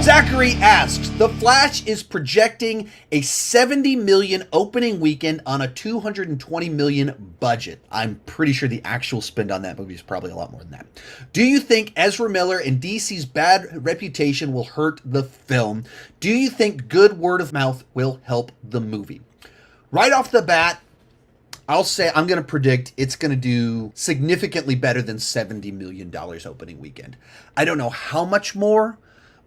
Zachary asks, The Flash is projecting a $70 million opening weekend on a $220 million budget. I'm pretty sure the actual spend on that movie is probably a lot more than that. Do you think Ezra Miller and DC's bad reputation will hurt the film? Do you think good word of mouth will help the movie? Right off the bat, I'm going to predict it's going to do significantly better than $70 million opening weekend. I don't know how much more,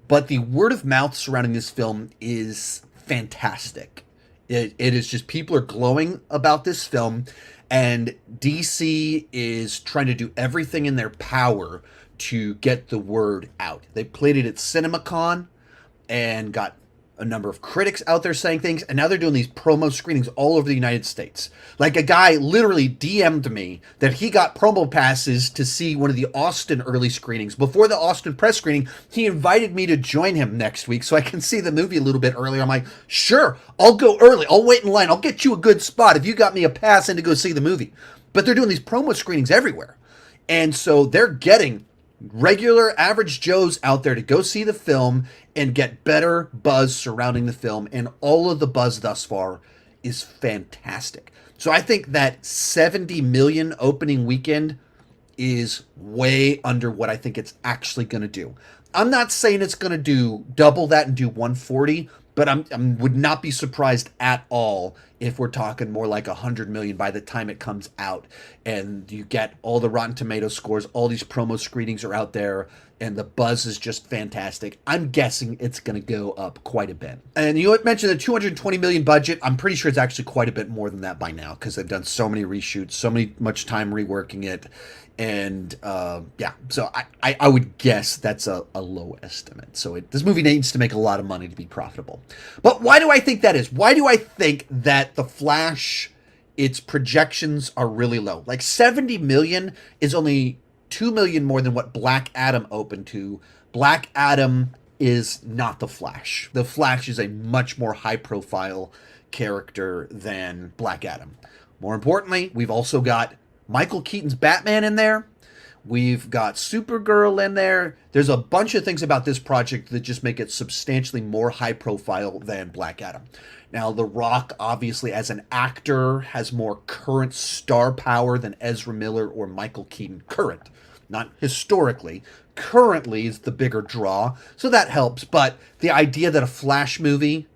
but the word of mouth surrounding this film is fantastic. It is just, people are glowing about this film, and DC is trying to do everything in their power to get the word out. They played it at CinemaCon and got a number of critics out there saying things, and now they're doing these promo screenings all over the United States. Like, a guy literally DM'd me that he got promo passes to see one of the Austin early screenings. Before the Austin press screening, he invited me to join him next week so I can see the movie a little bit earlier. I'm like, sure, I'll go early. I'll wait in line. I'll get you a good spot if you got me a pass in to go see the movie. But they're doing these promo screenings everywhere. And so they're getting regular average Joes out there to go see the film and get better buzz surrounding the film, and all of the buzz thus far is fantastic. So I think that 70 million opening weekend is way under what I think it's actually going to do. I'm not saying it's going to do double that and do 140, but I would not be surprised at all if we're talking more like 100 million by the time it comes out, and you get all the Rotten Tomatoes scores, all these promo screenings are out there, and the buzz is just fantastic. I'm guessing it's going to go up quite a bit. And you mentioned the 220 million budget. I'm pretty sure it's actually quite a bit more than that by now, because they've done so many reshoots, much time reworking it. And yeah, so I would guess that's a low estimate. So this movie needs to make a lot of money to be profitable. But why do I think that is? Why do I think that The Flash, its projections are really low? Like 70 million is only 2 million more than what Black Adam opened to. Black Adam is not The Flash. The Flash is a much more high-profile character than Black Adam. More importantly, we've also got Michael Keaton's Batman in there. We've got Supergirl in there. There's a bunch of things about this project that just make it substantially more high profile than Black Adam. Now, The Rock, obviously, as an actor, has more current star power than Ezra Miller or Michael Keaton. Current, not historically. Currently is the bigger draw, so that helps. But the idea that a Flash movie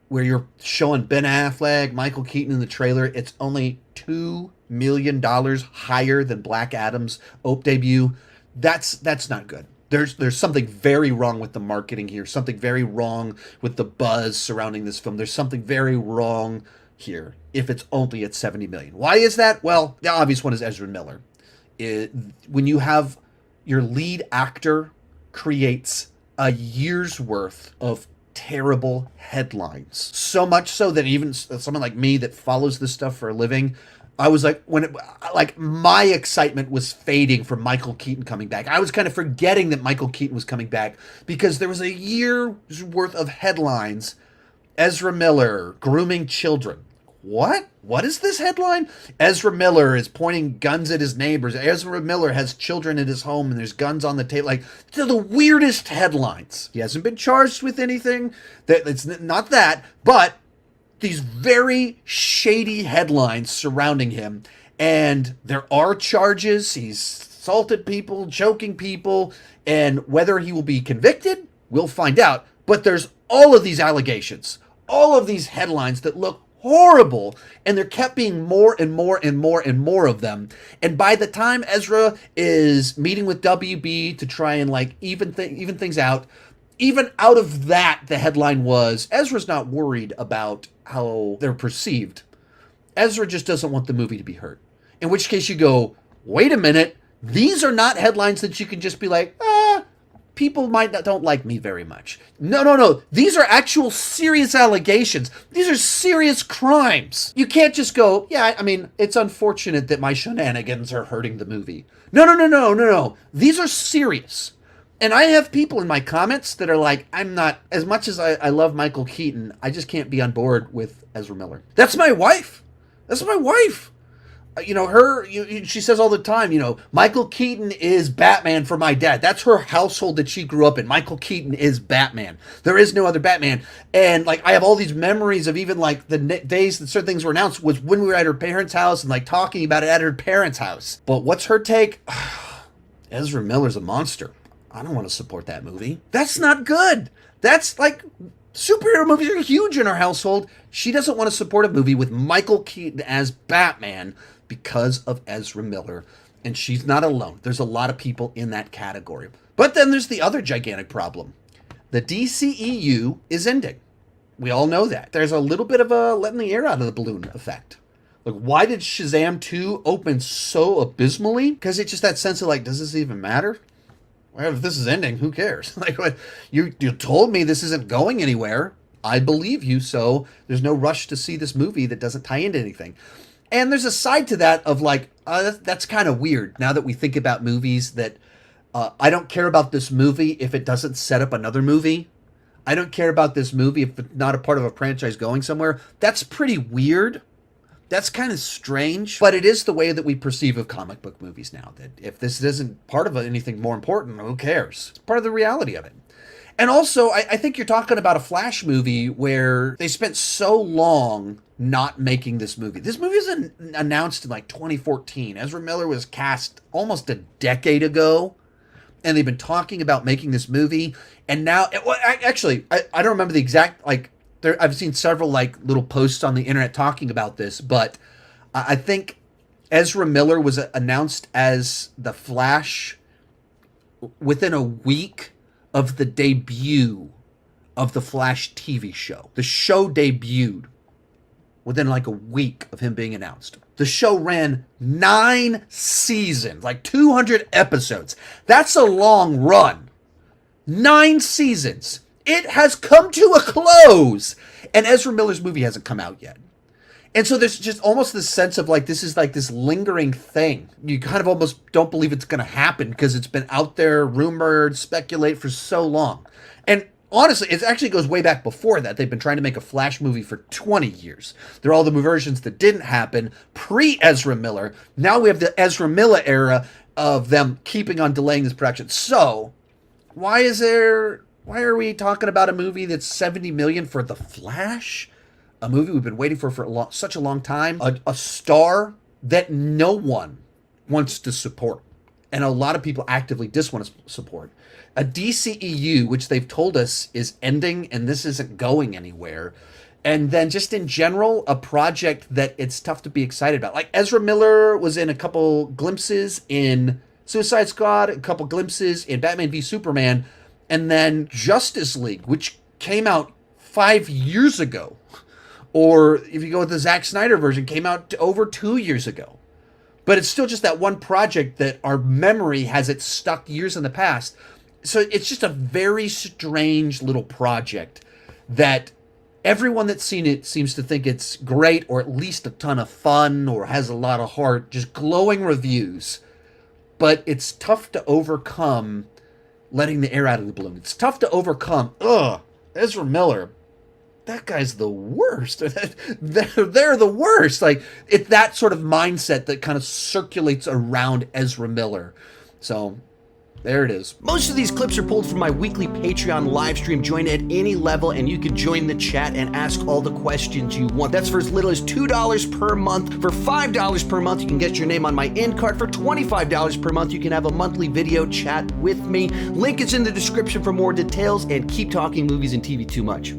where you're showing Ben Affleck, Michael Keaton in the trailer, it's only $2 million higher than Black Adam's debut. That's not good. There's something very wrong with the marketing here. Something very wrong with the buzz surrounding this film. There's something very wrong here if it's only at 70 million. Why is that? Well, the obvious one is Ezra Miller. When you have your lead actor creates a year's worth of terrible headlines, so much so that even someone like me that follows this stuff for a living, I was like, my excitement was fading for Michael Keaton coming back. I was kind of forgetting that Michael Keaton was coming back because there was a year's worth of headlines. Ezra Miller grooming children. What? What is this headline? Ezra Miller is pointing guns at his neighbors. Ezra Miller has children at his home and there's guns on the table. Like, they're the weirdest headlines. He hasn't been charged with anything. It's not that, but these very shady headlines surrounding him. And there are charges. He's assaulted people, choking people, and whether he will be convicted, we'll find out. But there's all of these allegations, all of these headlines that look horrible, and there kept being more and more and more and more of them. And by the time Ezra is meeting with WB to try and even things out, even out of that, the headline was, Ezra's not worried about how they're perceived. Ezra just doesn't want the movie to be hurt. In which case you go, wait a minute, these are not headlines that you can just be like, people don't like me very much. No. These are actual serious allegations. These are serious crimes. You can't just go, yeah, I mean, it's unfortunate that my shenanigans are hurting the movie. No. These are serious. And I have people in my comments that are like, I'm not, as much as I love Michael Keaton, I just can't be on board with Ezra Miller. That's my wife. she says all the time, Michael Keaton is Batman for my dad. That's her household that she grew up in. Michael Keaton is Batman. There is no other Batman. And like, I have all these memories of even like the days that certain things were announced was when we were at her parents' house and like talking about it at her parents' house. But what's her take? Ezra Miller's a monster. I don't want to support that movie. That's not good. That's like, superhero movies are huge in our household. She doesn't want to support a movie with Michael Keaton as Batman because of Ezra Miller. And she's not alone. There's a lot of people in that category. But then there's the other gigantic problem. The DCEU is ending. We all know that. There's a little bit of a letting the air out of the balloon effect. Like, why did Shazam 2 open so abysmally? Because it's just that sense of like, does this even matter? Well, if this is ending, who cares? Like, what, you told me this isn't going anywhere. I believe you, so there's no rush to see this movie that doesn't tie into anything. And there's a side to that of like, that's kind of weird. Now that we think about movies that, I don't care about this movie if it doesn't set up another movie. I don't care about this movie if it's not a part of a franchise going somewhere. That's pretty weird. That's kind of strange, but it is the way that we perceive of comic book movies now, that if this isn't part of anything more important, who cares? It's part of the reality of it. And also, I think you're talking about a Flash movie where they spent so long not making this movie. This movie was announced in like 2014. Ezra Miller was cast almost a decade ago, and they've been talking about making this movie. And now, I don't remember the exact, like, I've seen several like little posts on the internet talking about this, but I think Ezra Miller was announced as the Flash within a week of the debut of the Flash TV show. The show debuted within like a week of him being announced. The show ran 9 seasons, like 200 episodes. That's a long run. 9 seasons. It has come to a close, and Ezra Miller's movie hasn't come out yet. And so there's just almost this sense of like, this is like this lingering thing. You kind of almost don't believe it's going to happen because it's been out there, rumored, speculate for so long. And honestly, it actually goes way back before that. They've been trying to make a Flash movie for 20 years. There are all the versions that didn't happen pre-Ezra Miller. Now we have the Ezra Miller era of them keeping on delaying this production. So why are we talking about a movie that's $70 million for The Flash? A movie we've been waiting for such a long time. A star that no one wants to support. And a lot of people actively want to support. A DCEU, which they've told us is ending and this isn't going anywhere. And then just in general, a project that it's tough to be excited about. Like Ezra Miller was in a couple glimpses in Suicide Squad, a couple glimpses in Batman v Superman, and then Justice League, which came out 5 years ago. Or if you go with the Zack Snyder version, came out over 2 years ago. But it's still just that one project that our memory has it stuck years in the past. So it's just a very strange little project that everyone that's seen it seems to think it's great, or at least a ton of fun, or has a lot of heart, just glowing reviews. But it's tough to overcome letting the air out of the balloon. It's tough to overcome. Ezra Miller, that guy's the worst. They're the worst. Like, it's that sort of mindset that kind of circulates around Ezra Miller. So there it is. Most of these clips are pulled from my weekly Patreon live stream. Join at any level and you can join the chat and ask all the questions you want. That's for as little as $2 per month. For $5 per month, you can get your name on my end card. For $25 per month, you can have a monthly video chat with me. Link is in the description for more details, and keep talking movies and TV too much.